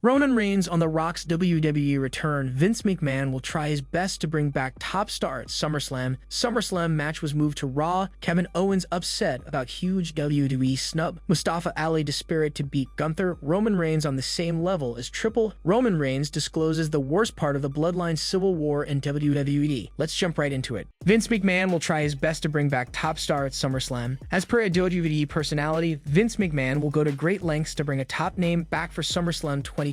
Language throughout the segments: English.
Roman Reigns on The Rock's WWE return. Vince McMahon will try his best to bring back top star at SummerSlam. SummerSlam match was moved to Raw. Kevin Owens upset about huge WWE snub. Mustafa Ali desperate to beat Gunther. Roman Reigns on the same level as Triple. Roman Reigns discloses the worst part of the Bloodline Civil War in WWE. Let's jump right into it. Vince McMahon will try his best to bring back top star at SummerSlam. As per a WWE personality, Vince McMahon will go to great lengths to bring a top name back for SummerSlam 2023.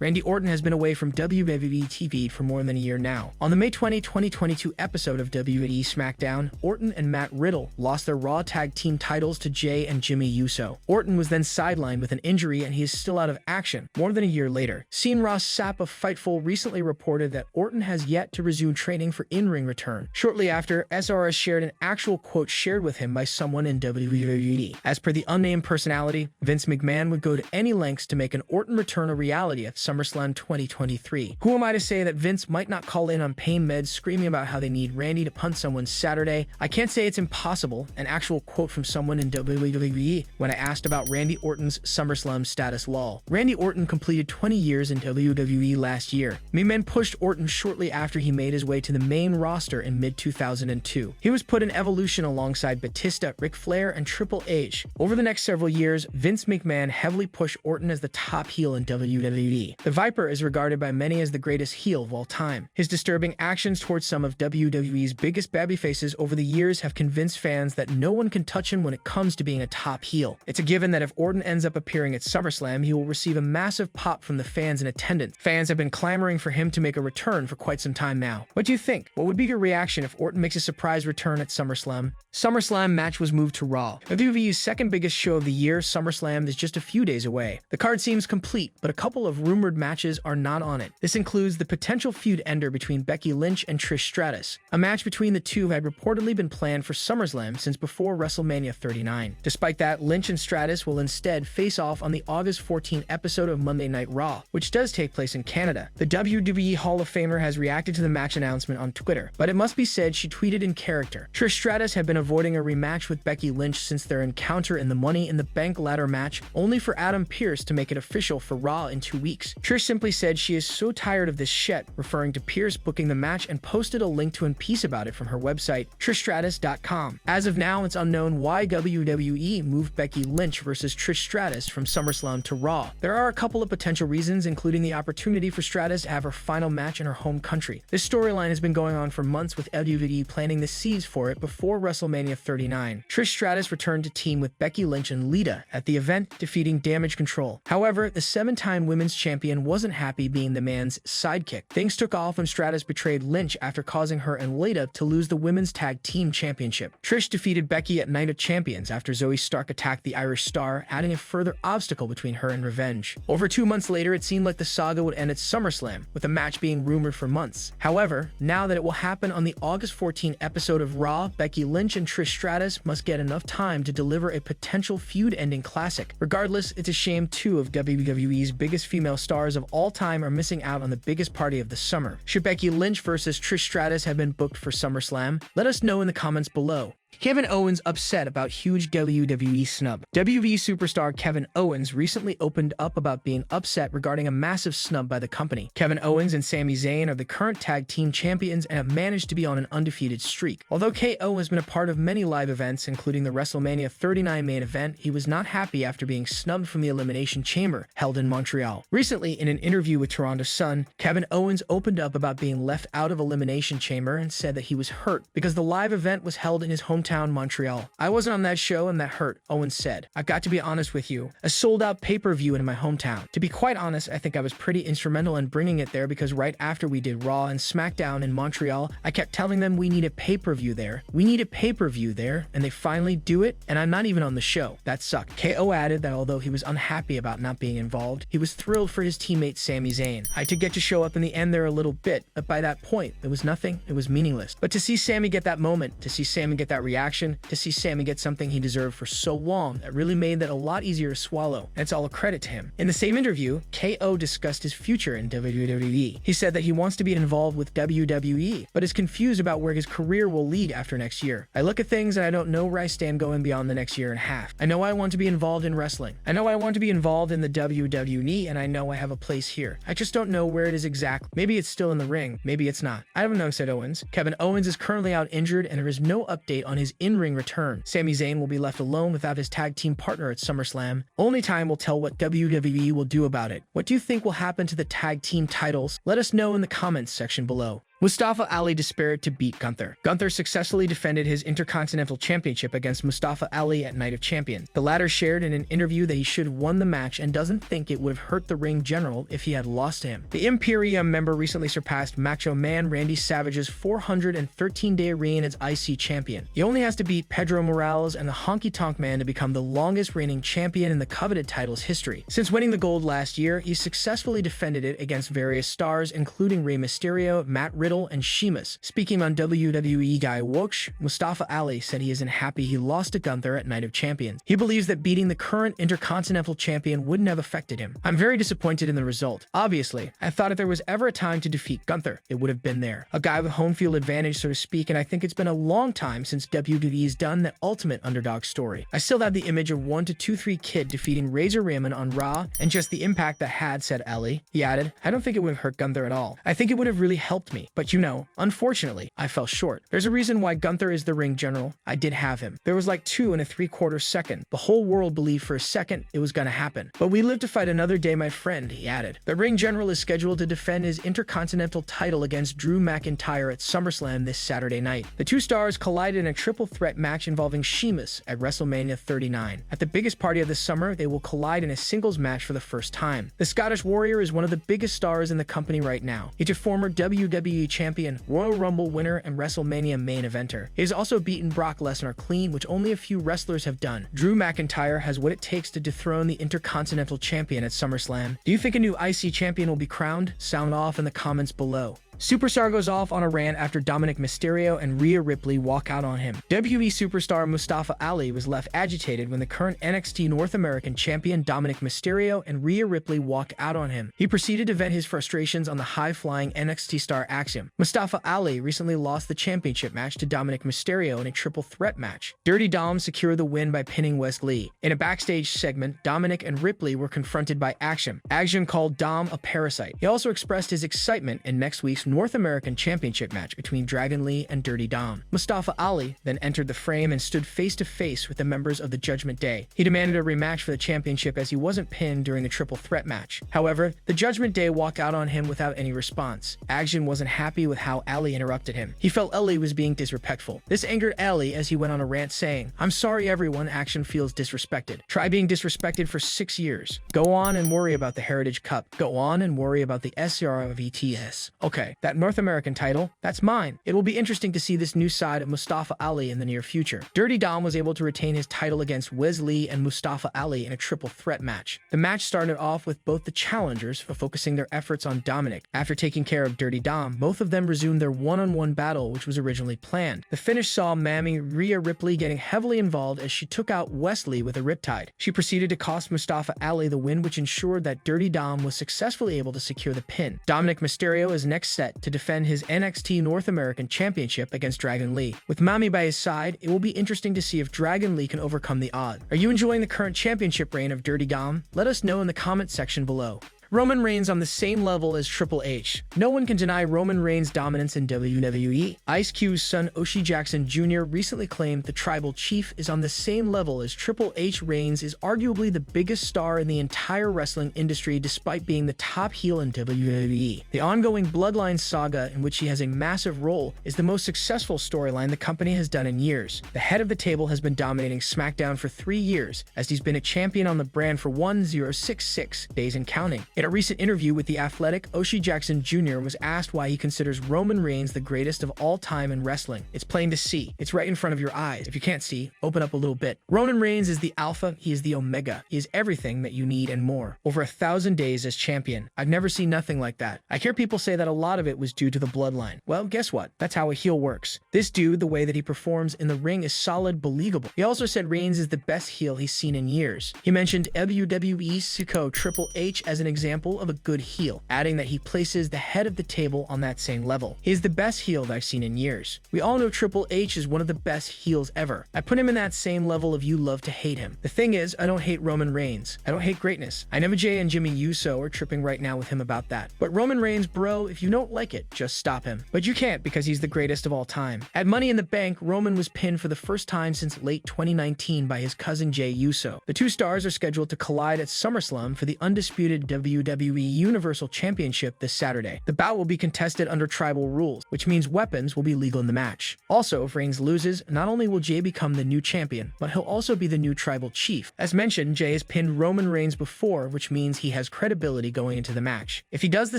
Randy Orton has been away from WWE TV for more than a year now. On the May 20, 2022 episode of WWE SmackDown, Orton and Matt Riddle lost their Raw Tag Team titles to Jay and Jimmy Uso. Orton was then sidelined with an injury and he is still out of action more than a year later. Scene Ross Sapp of Fightful recently reported that Orton has yet to resume training for in-ring return. Shortly after, SRS shared an actual quote shared with him by someone in WWE. As per the unnamed personality, Vince McMahon would go to any lengths to make an Orton return a reality at SummerSlam 2023. Who am I to say that Vince might not call in on pain meds screaming about how they need Randy to punt someone Saturday? I can't say it's impossible. An actual quote from someone in WWE when I asked about Randy Orton's SummerSlam status. Lol. Randy Orton completed 20 years in WWE last year. McMahon pushed Orton shortly after he made his way to the main roster in mid-2002. He was put in Evolution alongside Batista, Ric Flair, and Triple H. Over the next several years, Vince McMahon heavily pushed Orton as the top heel in WWE. The Viper is regarded by many as the greatest heel of all time. His disturbing actions towards some of WWE's biggest babyfaces over the years have convinced fans that no one can touch him when it comes to being a top heel. It's a given that if Orton ends up appearing at SummerSlam, he will receive a massive pop from the fans in attendance. Fans have been clamoring for him to make a return for quite some time now. What do you think? What would be your reaction if Orton makes a surprise return at SummerSlam? SummerSlam match was moved to Raw. WWE's second biggest show of the year, SummerSlam, is just a few days away. The card seems complete, but a couple of rumored matches are not on it. This includes the potential feud ender between Becky Lynch and Trish Stratus. A match between the two had reportedly been planned for SummerSlam since before WrestleMania 39. Despite that, Lynch and Stratus will instead face off on the August 14 episode of Monday Night Raw, which does take place in Canada. The WWE Hall of Famer has reacted to the match announcement on Twitter, but it must be said she tweeted in character. Trish Stratus had been avoiding a rematch with Becky Lynch since their encounter in the Money in the Bank ladder match, only for Adam Pearce to make it official for Raw in 2 weeks. Trish simply said she is so tired of this shit, referring to Pearce booking the match, and posted a link to a piece about it from her website, trishstratus.com. As of now, it's unknown why WWE moved Becky Lynch versus Trish Stratus from SummerSlam to Raw. There are a couple of potential reasons, including the opportunity for Stratus to have her final match in her home country. This storyline has been going on for months, with WWE planting the seeds for it before WrestleMania 39. Trish Stratus returned to team with Becky Lynch and Lita at the event, defeating Damage Control. However, the 7-time women's champion wasn't happy being the man's sidekick. Things took off when Stratus betrayed Lynch after causing her and Lita to lose the women's tag team championship. Trish defeated Becky at Night of Champions after Zoe Stark attacked the Irish Star, adding a further obstacle between her and revenge. Over 2 months later, it seemed like the saga would end at SummerSlam, with the match being rumored for months. However, now that it will happen on the August 14 episode of Raw, Becky Lynch and Trish Stratus must get enough time to deliver a potential feud-ending classic. Regardless, it's a shame two of WWE's biggest female stars of all time are missing out on the biggest party of the summer. Should Becky Lynch versus Trish Stratus have been booked for SummerSlam? Let us know in the comments below. Kevin Owens upset about huge WWE snub. WWE superstar Kevin Owens recently opened up about being upset regarding a massive snub by the company. Kevin Owens and Sami Zayn are the current tag team champions and have managed to be on an undefeated streak. Although KO has been a part of many live events, including the WrestleMania 39 main event, he was not happy after being snubbed from the Elimination Chamber, held in Montreal. Recently, in an interview with Toronto Sun, Kevin Owens opened up about being left out of Elimination Chamber and said that he was hurt because the live event was held in his hometown, Montreal. "I wasn't on that show and that hurt," Owens said. "I've got to be honest with you. A sold-out pay-per-view in my hometown. To be quite honest, I think I was pretty instrumental in bringing it there because right after we did Raw and SmackDown in Montreal, I kept telling them we need a pay-per-view there. We need a pay-per-view there, and they finally do it, and I'm not even on the show. That sucked." KO added that although he was unhappy about not being involved, he was thrilled for his teammate Sami Zayn. "I did get to show up in the end there a little bit, but by that point, it was nothing. It was meaningless. But to see Sami get that moment, to see Sami get that reaction to see Sami get something he deserved for so long that really made that a lot easier to swallow, and it's all a credit to him. In the same interview, KO discussed his future in WWE. He said that he wants to be involved with WWE, but is confused about where his career will lead after next year. I look at things and I don't know where I stand going beyond the next year and a half. I know I want to be involved in wrestling. I know I want to be involved in the WWE, and I know I have a place here. I just don't know where it is exactly. Maybe it's still in the ring, maybe it's not. I don't know, said Owens. Kevin Owens is currently out injured and there is no update on his in-ring return. Sami Zayn will be left alone without his tag team partner at SummerSlam. Only time will tell what WWE will do about it. What do you think will happen to the tag team titles? Let us know in the comments section below. Mustafa Ali despaired to beat Gunther. Gunther successfully defended his Intercontinental Championship against Mustafa Ali at Night of Champions. The latter shared in an interview that he should have won the match and doesn't think it would have hurt the ring general if he had lost to him. The Imperium member recently surpassed Macho Man Randy Savage's 413-day reign as IC champion. He only has to beat Pedro Morales and the Honky Tonk Man to become the longest reigning champion in the coveted title's history. Since winning the gold last year, he successfully defended it against various stars including Rey Mysterio, Matt Riddle, and Sheamus. Speaking on WWE Guy Woksh, Mustafa Ali said he isn't happy he lost to Gunther at Night of Champions. He believes that beating the current Intercontinental Champion wouldn't have affected him. I'm very disappointed in the result. Obviously, I thought if there was ever a time to defeat Gunther, it would have been there. A guy with home field advantage, so to speak, and I think it's been a long time since WWE's done that ultimate underdog story. I still have the image of 1-2-3 Kid defeating Razor Ramon on Raw and just the impact that had, said Ali. He added, I don't think it would have hurt Gunther at all. I think it would have really helped me. But you know, unfortunately, I fell short. There's a reason why Gunther is the ring general. I did have him. There was like 2 3/4 seconds. The whole world believed for a second it was gonna happen. But we live to fight another day, my friend, he added. The ring general is scheduled to defend his Intercontinental title against Drew McIntyre at SummerSlam this Saturday night. The two stars collided in a triple threat match involving Sheamus at WrestleMania 39. At the biggest party of the summer, they will collide in a singles match for the first time. The Scottish Warrior is one of the biggest stars in the company right now. He's a former WWE champion, Royal Rumble winner, and WrestleMania main eventer. He has also beaten Brock Lesnar clean, which only a few wrestlers have done. Drew McIntyre has what it takes to dethrone the Intercontinental Champion at SummerSlam. Do you think a new IC champion will be crowned? Sound off in the comments below. Superstar goes off on a rant after Dominic Mysterio and Rhea Ripley walk out on him. WWE superstar Mustafa Ali was left agitated when the current NXT North American champion Dominic Mysterio and Rhea Ripley walked out on him. He proceeded to vent his frustrations on the high-flying NXT star Axiom. Mustafa Ali recently lost the championship match to Dominic Mysterio in a triple threat match. Dirty Dom secured the win by pinning Wes Lee. In a backstage segment, Dominic and Ripley were confronted by Axiom. Axiom called Dom a parasite. He also expressed his excitement in next week's North American Championship match between Dragon Lee and Dirty Dom. Mustafa Ali then entered the frame and stood face-to-face with the members of the Judgment Day. He demanded a rematch for the championship as he wasn't pinned during the triple threat match. However, the Judgment Day walked out on him without any response. Action wasn't happy with how Ali interrupted him. He felt Ali was being disrespectful. This angered Ali as he went on a rant saying, I'm sorry everyone, Action feels disrespected. Try being disrespected for 6 years. Go on and worry about the Heritage Cup. Go on and worry about the SRVTS. Okay, that North American title, that's mine. It will be interesting to see this new side of Mustafa Ali in the near future. Dirty Dom was able to retain his title against Wes Lee and Mustafa Ali in a triple threat match. The match started off with both the challengers focusing their efforts on Dominic. After taking care of Dirty Dom, both of them resumed their one-on-one battle, which was originally planned. The finish saw Mammy Rhea Ripley getting heavily involved as she took out Wes Lee with a riptide. She proceeded to cost Mustafa Ali the win, which ensured that Dirty Dom was successfully able to secure the pin. Dominic Mysterio is next set to defend his NXT North American Championship against Dragon Lee. With Mami by his side, it will be interesting to see if Dragon Lee can overcome the odds. Are you enjoying the current championship reign of Dirty Dom? Let us know in the comment section below. Roman Reigns on the same level as Triple H. No one can deny Roman Reigns' dominance in WWE. Ice Cube's son O'Shea Jackson Jr. recently claimed the Tribal Chief is on the same level as Triple H. Reigns is arguably the biggest star in the entire wrestling industry despite being the top heel in WWE. The ongoing Bloodline saga, in which he has a massive role, is the most successful storyline the company has done in years. The head of the table has been dominating SmackDown for 3 years, as he's been a champion on the brand for 1066 days and counting. In a recent interview with The Athletic, O'Shea Jackson Jr. was asked why he considers Roman Reigns the greatest of all time in wrestling. It's plain to see. It's right in front of your eyes. If you can't see, open up a little bit. Roman Reigns is the alpha, he is the omega. He is everything that you need and more. Over 1,000 days as champion. I've never seen nothing like that. I hear people say that a lot of it was due to the bloodline. Well, guess what? That's how a heel works. This dude, the way that he performs in the ring is solid, believable. He also said Reigns is the best heel he's seen in years. He mentioned WWE Sicko Triple H as an example of a good heel, adding that he places the head of the table on that same level. He is the best heel that I've seen in years. We all know Triple H is one of the best heels ever. I put him in that same level of you love to hate him. The thing is, I don't hate Roman Reigns. I don't hate greatness. I know Jay and Jimmy Uso are tripping right now with him about that. But Roman Reigns, bro, if you don't like it, just stop him. But you can't because he's the greatest of all time. At Money in the Bank, Roman was pinned for the first time since late 2019 by his cousin Jay Uso. The two stars are scheduled to collide at SummerSlam for the undisputed WWE Universal Championship this Saturday. The bout will be contested under tribal rules, which means weapons will be legal in the match. Also, if Reigns loses, not only will Jay become the new champion, but he'll also be the new tribal chief. As mentioned, Jay has pinned Roman Reigns before, which means he has credibility going into the match. If he does the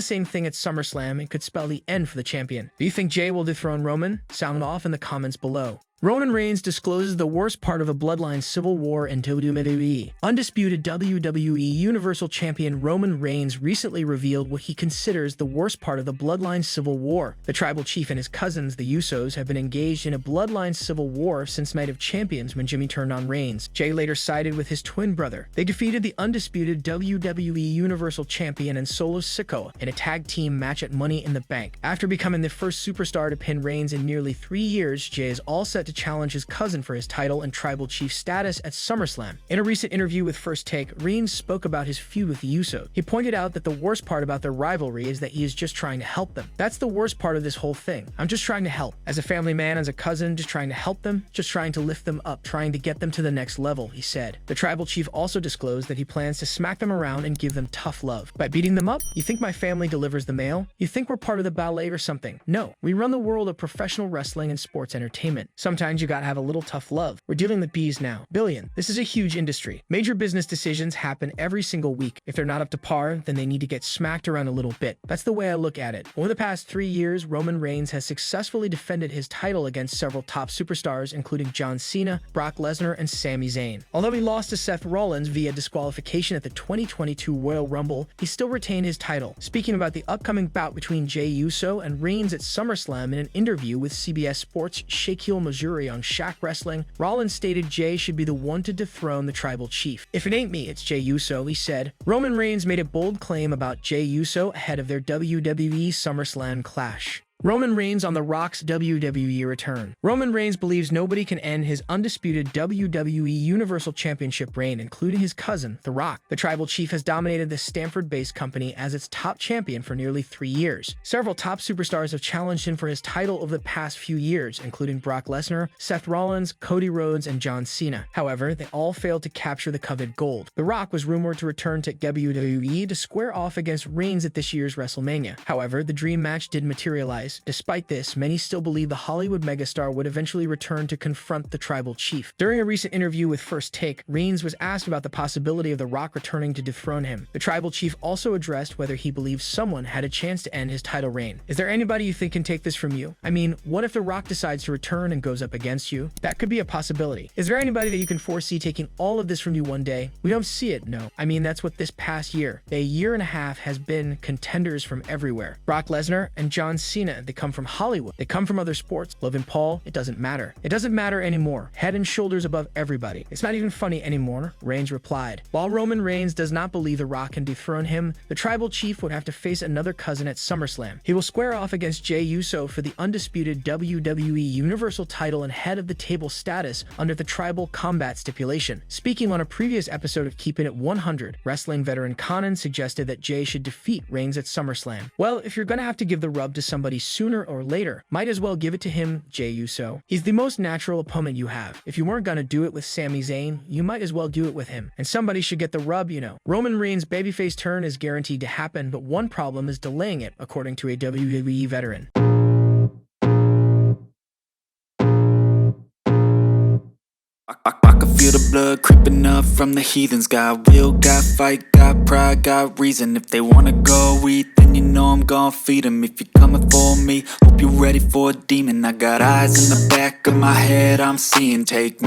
same thing at SummerSlam, it could spell the end for the champion. Do you think Jay will dethrone Roman? Sound off in the comments below. Roman Reigns discloses the worst part of the Bloodline Civil War in WWE. Undisputed WWE Universal Champion Roman Reigns recently revealed what he considers the worst part of the Bloodline Civil War. The tribal chief and his cousins, the Usos, have been engaged in a Bloodline Civil War since Night of Champions when Jimmy turned on Reigns. Jay later sided with his twin brother. They defeated the undisputed WWE Universal Champion and Solo Sikoa in a tag team match at Money in the Bank. After becoming the first superstar to pin Reigns in nearly 3 years, Jay is all set to challenge his cousin for his title and tribal chief status at SummerSlam. In a recent interview with First Take, Reigns spoke about his feud with the Usos. He pointed out that the worst part about their rivalry is that he is just trying to help them. That's the worst part of this whole thing. I'm just trying to help. As a family man, as a cousin, just trying to help them, just trying to lift them up, trying to get them to the next level, he said. The tribal chief also disclosed that he plans to smack them around and give them tough love. By beating them up, you think my family delivers the mail? You think we're part of the ballet or something? No, we run the world of professional wrestling and sports entertainment. Sometimes you gotta have a little tough love. We're dealing with bees now. Billion. This is a huge industry. Major business decisions happen every single week. If they're not up to par, then they need to get smacked around a little bit. That's the way I look at it. Over the past 3 years, Roman Reigns has successfully defended his title against several top superstars, including John Cena, Brock Lesnar, and Sami Zayn. Although he lost to Seth Rollins via disqualification at the 2022 Royal Rumble, he still retained his title. Speaking about the upcoming bout between Jay Uso and Reigns at SummerSlam in an interview with CBS Sports' Shaquille Missouri on Shaq Wrestling, Rollins stated Jay should be the one to dethrone the tribal chief. If it ain't me, it's Jay Uso, he said. Roman Reigns made a bold claim about Jay Uso ahead of their WWE SummerSlam clash. Roman Reigns on The Rock's WWE return. Roman Reigns believes nobody can end his undisputed WWE Universal Championship reign, including his cousin, The Rock. The tribal chief has dominated the Stanford-based company as its top champion for nearly 3 years. Several top superstars have challenged him for his title over the past few years, including Brock Lesnar, Seth Rollins, Cody Rhodes, and John Cena. However, they all failed to capture the coveted gold. The Rock was rumored to return to WWE to square off against Reigns at this year's WrestleMania. However, the dream match didn't materialize. Despite this, many still believe the Hollywood megastar would eventually return to confront the tribal chief. During a recent interview with First Take, Reigns was asked about the possibility of The Rock returning to dethrone him. The tribal chief also addressed whether he believes someone had a chance to end his title reign. Is there anybody you think can take this from you? I mean, what if The Rock decides to return and goes up against you? That could be a possibility. Is there anybody that you can foresee taking all of this from you one day? We don't see it, no. I mean, that's what this past year, a year and a half, has been contenders from everywhere. Brock Lesnar and John Cena, they come from Hollywood. They come from other sports. Logan Paul, it doesn't matter. It doesn't matter anymore. Head and shoulders above everybody. It's not even funny anymore, Reigns replied. While Roman Reigns does not believe The Rock can dethrone him, the tribal chief would have to face another cousin at SummerSlam. He will square off against Jay Uso for the undisputed WWE Universal title and head of the table status under the tribal combat stipulation. Speaking on a previous episode of Keeping It 100, wrestling veteran Conan suggested that Jay should defeat Reigns at SummerSlam. Well, if you're gonna have to give the rub to somebody sooner or later, might as well give it to him, Jay Uso. He's the most natural opponent you have. If you weren't gonna do it with Sami Zayn, you might as well do it with him. And somebody should get the rub, you know. Roman Reigns' babyface turn is guaranteed to happen, but one problem is delaying it, according to a WWE veteran. feel the blood creeping up from the heathens. Got will, got fight, got pride, got reason. If they wanna go eat, then you know I'm gon' feed them. If you're coming for me, hope you're ready for a demon. I got eyes in the back of my head, I'm seeing. Take me